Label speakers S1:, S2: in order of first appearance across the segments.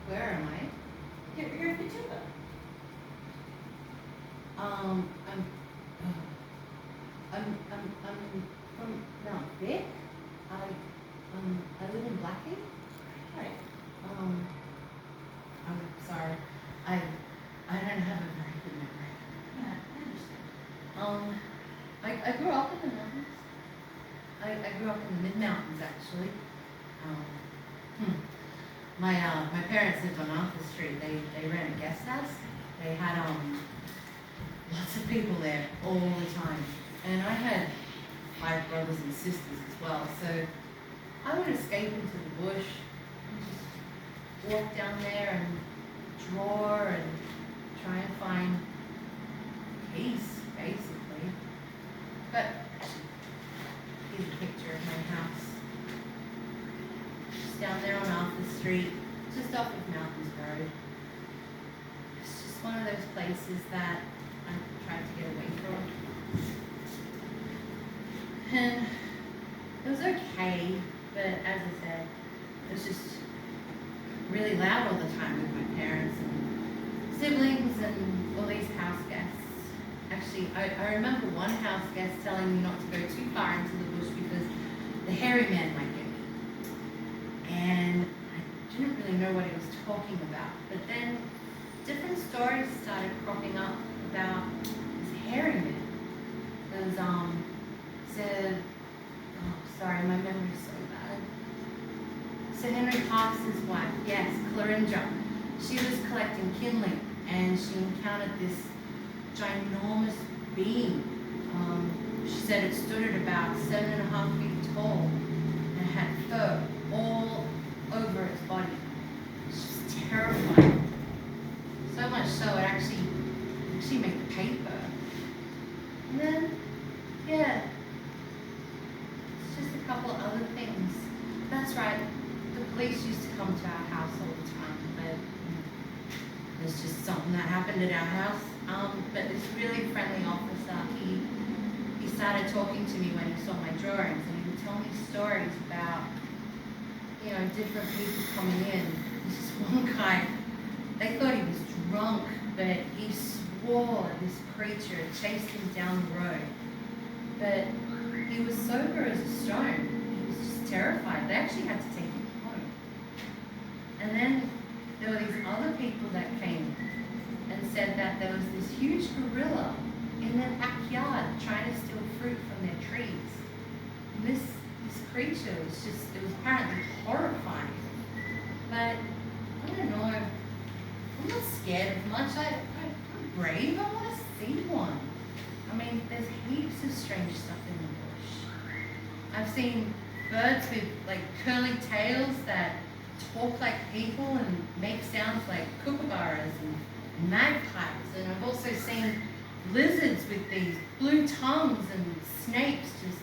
S1: Where am I?
S2: You're at Katoomba.
S1: I'm from Mount Vic. I live in Blackie.
S2: Right.
S1: I'm sorry. I don't have a very good memory.
S2: Yeah, I understand.
S1: I grew up in the mountains. I grew up in the mid-mountains, actually. My parents lived on Arthur Street. They ran a guest house. They had lots of people there all the time. And I had 5 brothers and sisters as well. So I would escape into the bush and just walk down there and draw and try and find peace, basically. But here's a picture of my house. Just down there on Arthur Street, just off of Mountains Road. It's just one of those places that I tried to get away from. And it was okay, but as I said, it was just really loud all the time with my parents and siblings and all these house guests. Actually, I remember one house guest telling me not to go too far into the bush because the hairy man might get me. And I didn't really know what he was talking about. But then different stories started cropping up about this hairy man. There was, said, oh, sorry, my memory's so bad. Sir Henry Parkes' wife, yes, Clarinda. She was collecting kindling and she encountered this ginormous being. She said it stood at about 7.5 feet tall and had fur all over its body. It's just terrifying. So much so it actually made the paper. And then, yeah, it's just a couple of other things. That's right, the police used to come to our house all the time, but there's just something that happened at our house. But this really friendly officer, he started talking to me when he saw my drawings, and he would tell me stories about, you know, different people coming in. There's this one guy, they thought he was drunk, but he swore this creature chased him down the road. But he was sober as a stone. He was just terrified. They actually had to take him home. And then there were these other people that came and said that there was this huge gorilla in their backyard trying to steal fruit from their trees. And this creature was just, it was apparently horrifying. But I don't know, I'm not scared of much. I'm brave. I want to see one. I mean, there's heaps of strange stuff in the bush. I've seen birds with like curly tails that talk like people and make sounds like kookaburras and magpies. And I've also seen lizards with these blue tongues and snakes just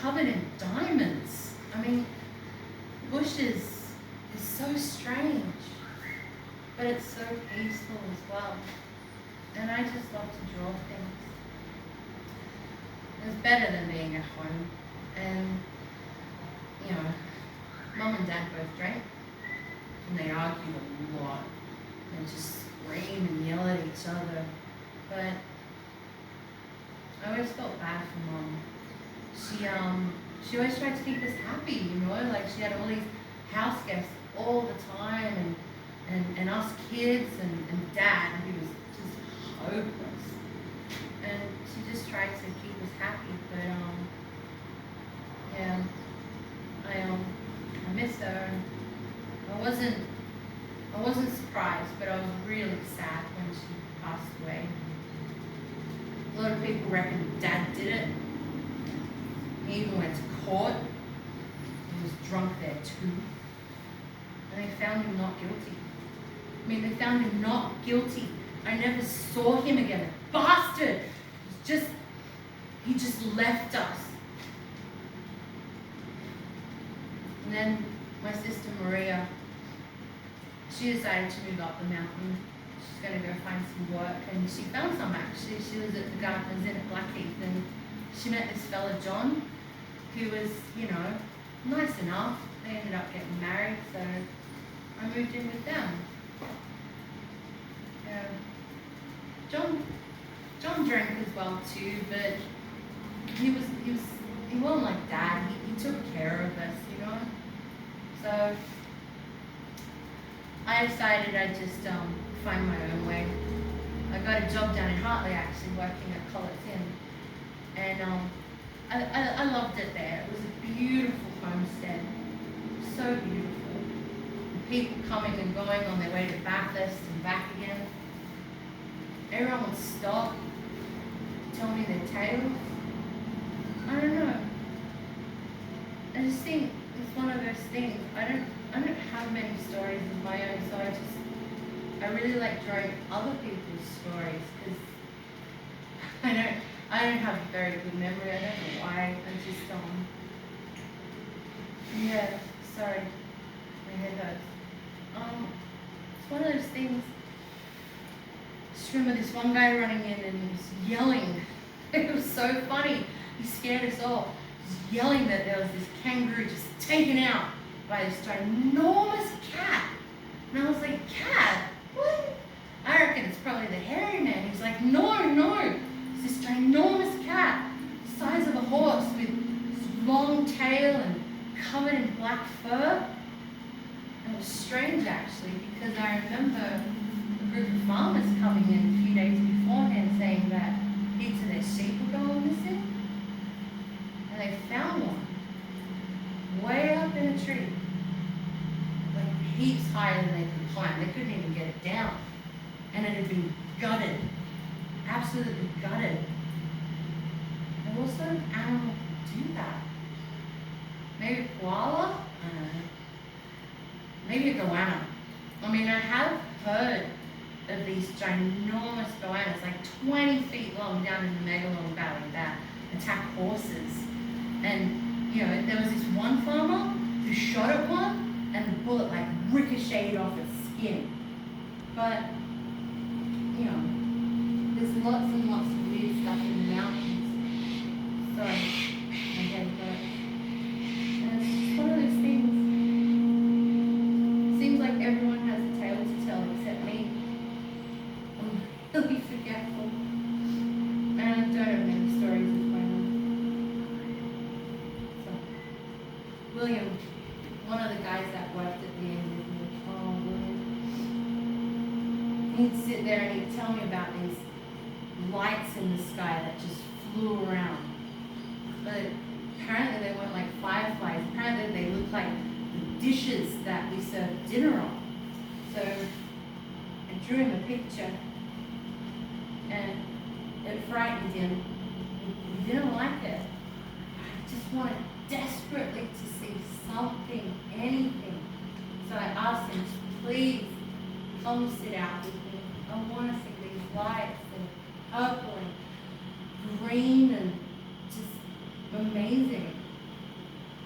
S1: covered in diamonds. I mean, bush is so strange, but it's so peaceful as well. And I just love to draw things. It's better than being at home. And, you know, Mum and Dad both drank, and they argued a lot, and just scream and yell at each other. But I always felt bad for Mum. She always tried to keep us happy, you know, like she had all these house guests all the time, and us kids, and Dad, who was just hopeless. And she just tried to keep us happy, but yeah, I miss her. And I wasn't surprised, but I was really sad when she passed away. A lot of people reckon Dad did it. He even went to court. He was drunk there too. And they found him not guilty. I mean, they found him not guilty. I never saw him again. Bastard! He just left us. And then my sister Maria, she decided to move up the mountain. She's going to go find some work, and she found some actually. She was at the Gardeners Inn at Blackheath, and she met this fella John, who was, you know, nice enough. They ended up getting married, so I moved in with them. John drank as well too, but he wasn't like dad. He took care of us, you know. So I decided I'd just find my own way. I got a job down in Hartley actually, working at College Inn, and I loved it there. It was a beautiful homestead, so beautiful. And people coming and going on their way to Bathurst and back again. Everyone would stop, tell me their tales. I don't know. I just think it's one of those things. I don't have many stories of my own, so I really like drawing other people's stories because I don't have a very good memory. I don't know why. I just yeah. Sorry, my head hurts. It's one of those things. Just remember this one guy running in and he was yelling. It was so funny. He scared us all. He was yelling that there was this kangaroo just taken out by this ginormous cat. And I was like, cat? What? I reckon it's probably the hairy man. He's like, no. It's this ginormous cat, the size of a horse with this long tail and covered in black fur. It was strange actually because I remember a group of farmers coming in a few days beforehand saying that heaps of their sheep were going missing. And they found one way up in a tree, like heaps higher than they could climb. They couldn't even get it down. And it had been gutted, absolutely gutted. And what sort of animal would do that? Maybe a koala? I don't know. Maybe a goanna. I mean, I have heard of these ginormous goannas, like 20 feet long down in the Megalon Valley that attack horses. And, you know, there was this one farmer who shot at one and the bullet like ricocheted off its skin. But, you know, there's lots and lots of weird stuff in the mountains. Sorry, my head hurts. And it's just one of those things. Seems like everyone has a tale to tell except me. I'm really forgetful. And I don't have many stories of my own. So, William, one of the guys that worked at the inn with me, William, he'd sit there and he'd tell me about these lights in the sky that just flew around. But apparently they weren't like fireflies. Apparently they looked like the dishes that we served dinner on. So I drew him a picture and it frightened him. He didn't like it. I just wanted desperately to see something, anything. So I asked him, please come sit out with me. I want to see these lights and purple and green and just amazing.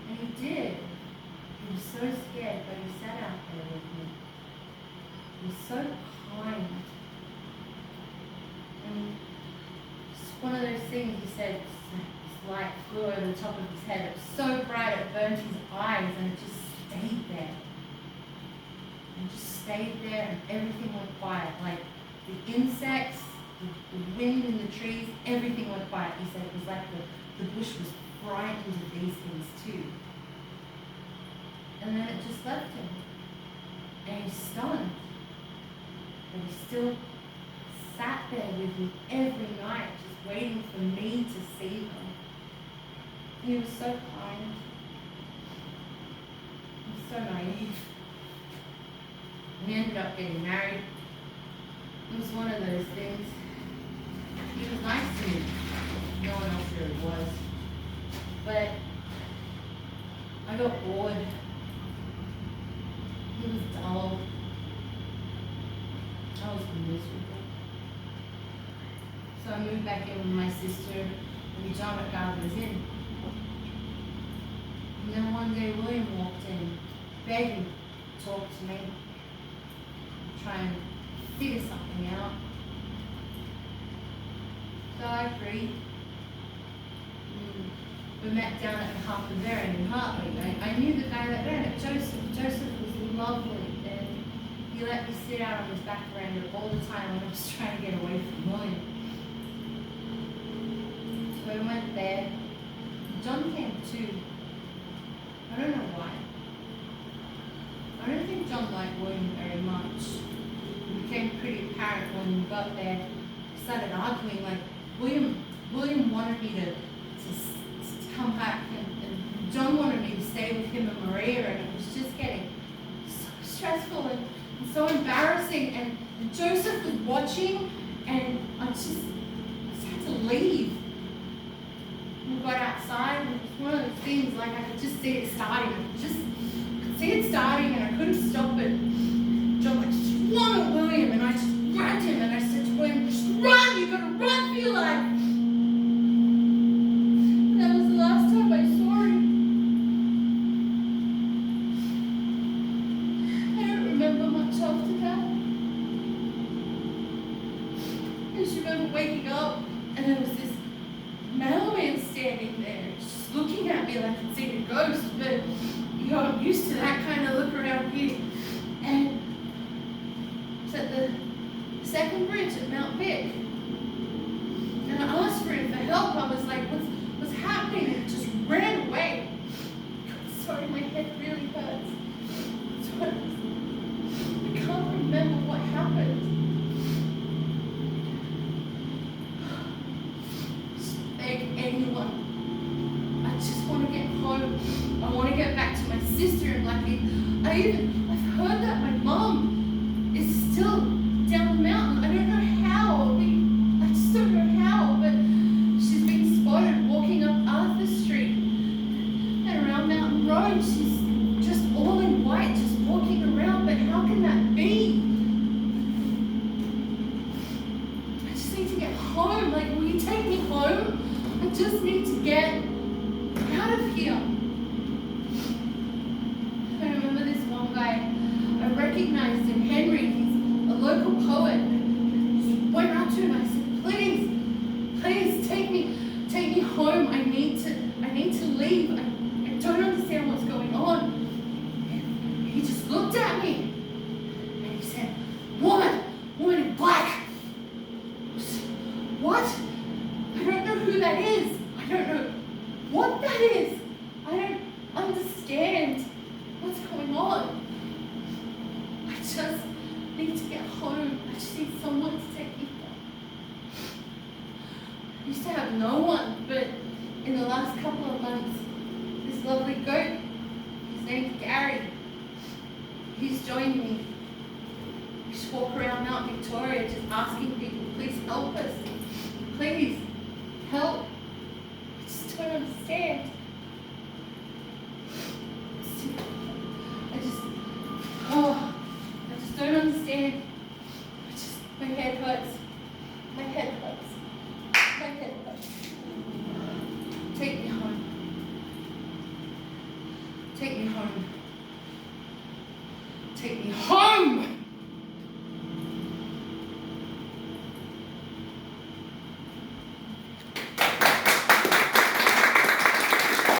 S1: And he did. He was so scared, but he sat out there with me. He was so kind. And it's one of those things, he said, this light flew over the top of his head. It was so bright it burned his eyes and it just stayed there. And just stayed there and everything went quiet. Like the insects, the wind in the trees, everything went quiet. He said it was like the bush was frightened of these things too. And then it just left him. And he's stunned. But he still sat there with me every night, just waiting for me to see him. He was so kind. He was so naive. We ended up getting married. It was one of those things. He was nice to me. No one else really was. But I got bored. He was dull. I was miserable. So I moved back in with my sister and John McGarvey was in. And then one day William walked in, begging to talk to me, try and figure something out. So I agreed. We met down at the Harper Berry in Hartley. I knew the guy that ran it, Joseph. Joseph was lovely, and he let me sit out on his back veranda all the time when I was trying to get away from William. So I went there. John came too. I don't know why. I don't think John liked William very much. It became pretty apparent when we got there. We started arguing, like William wanted me to come back, and John wanted me to stay with him and Maria, and it was just getting so stressful and so embarrassing, and Joseph was watching, and I just had to leave. We got outside, and it was one of those things, like I could just see it starting. I could see it starting, and I couldn't stop it. John like swung at William, and I just grabbed him, and I said to William, just run, you gotta run for your life. And that was the last time I saw him. I don't remember much after that. I just remember waking up, and there was this mailman standing there, just looking at me like I'd seen a ghost, but you know, I'm used to that kind of look around here. And it's at the second bridge at Mount Vic. And I asked for him for help. I was like, what's happening? And he just ran away. God, sorry, my head really hurts. So I can't remember what happened. Anyone. I just want to get home. I want to get back to my sister and I've heard that my mom is still down the mountain. I don't know how. I just don't know how, but she's been spotted walking up Arthur Street and around Mountain Road. She's just all in white, just walking around, but how can that be? I just need to get home. Like, will you take me home? I just need to get out of here. I remember this one guy, I recognized him, Henry, he's a local poet. I just went up to him, I said, please take me home. I need to leave. I don't understand what's going on. And he just looked at me and he said, woman in black. What? I don't know who that is. I don't know what that is. I don't understand what's going on. I just need to get home. I just need someone to take me home. I used to have no one, but in the last couple of months, this lovely goat, his name's Gary, he's joined me. We just walk around Mount Victoria just asking people, please help us. Please, help. I just don't understand. I just don't understand. My head hurts. My head hurts. My head hurts. Take me home. Take me home. Take me home.